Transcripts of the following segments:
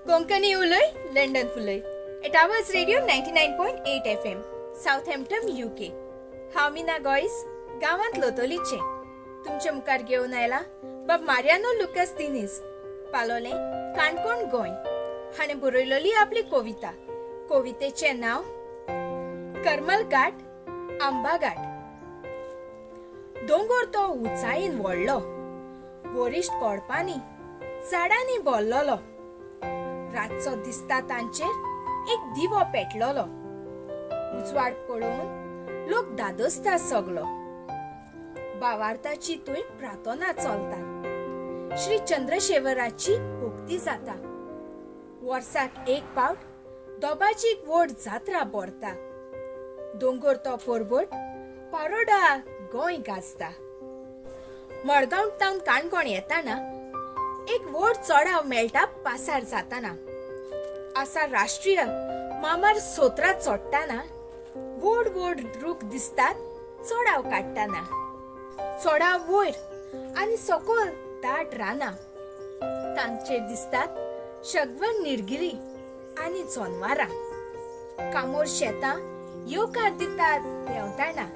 कोंकणी उलय लंडन फुलय eight hours radio 99.8 FM Southampton UK. हांव मीना गॉयस गांवांत लोतोलीचे तुमचे मुखार घेवन आयला बाब मारियानो लुकास दिनीज पालोलें काणकोण गोंय. हाणें बरयलोली आपली कवितेचें नांव करमल घाट आंबा घाट. दोंगर तो उंचायेन व्हडलो, वरिश्ट कोडपांनी झाडांनी भरलोलो. रातचो दिसता तांचेर एक दिवो पेटलोलो. उजवाड पळोवन लोक दादोसता सगलो. भावार्थाची थंय प्रार्थना चलता. श्री चंद्रशेखराची भक्ती जाता. वर्साक एक पावट दोबाची व्हड जात्रा भरता. दोंगर तो परबट पारोडा गोंय गाजता. मडगांव तावन काणकोण येताना एक व्हड चोडाव मेळटा पासार जाताना. आसा राष्ट्रीय मामार सोत्रात चोडटाना व्हड व्हड रूख दिसतात चोडाव काडटाना. चोडाव वयर आनी सकयल दाट रानां. तांचेर दिसतात शगवन निरगिरी आनी जनवारां. कामोर शेतां येवकार दितात देंवताना.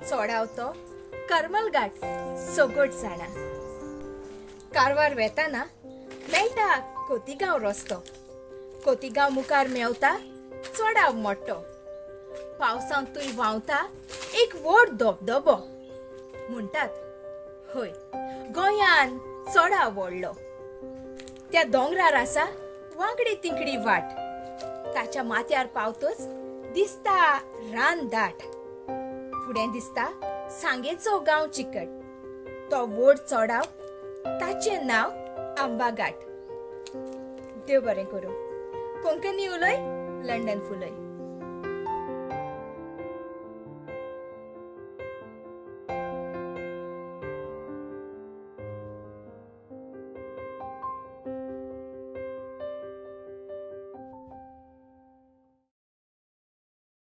चोडाव तो करमल घाट सगट जाणा. कारवार वेताना मेळटा खोतीगांव रस्तो. खोतीगांव मुखार मेवता चोडाव मोठो. पावसांत थंय व्हांवता एक व्हड धबधबो. म्हणटात हय गोंयान चोडाव व्हडलो. त्या दोंगरार आसा वांगडी तिंकडी वाट. ताच्या माथ्यार पावतच दिसता रान दाट. फुडें दिसता सांगेचो गांव चिकट. तो व्हड चोडाव ताचें नांव आंबा घाट. देव बरें करूं. कोंकणी उलय लंडन फुलय.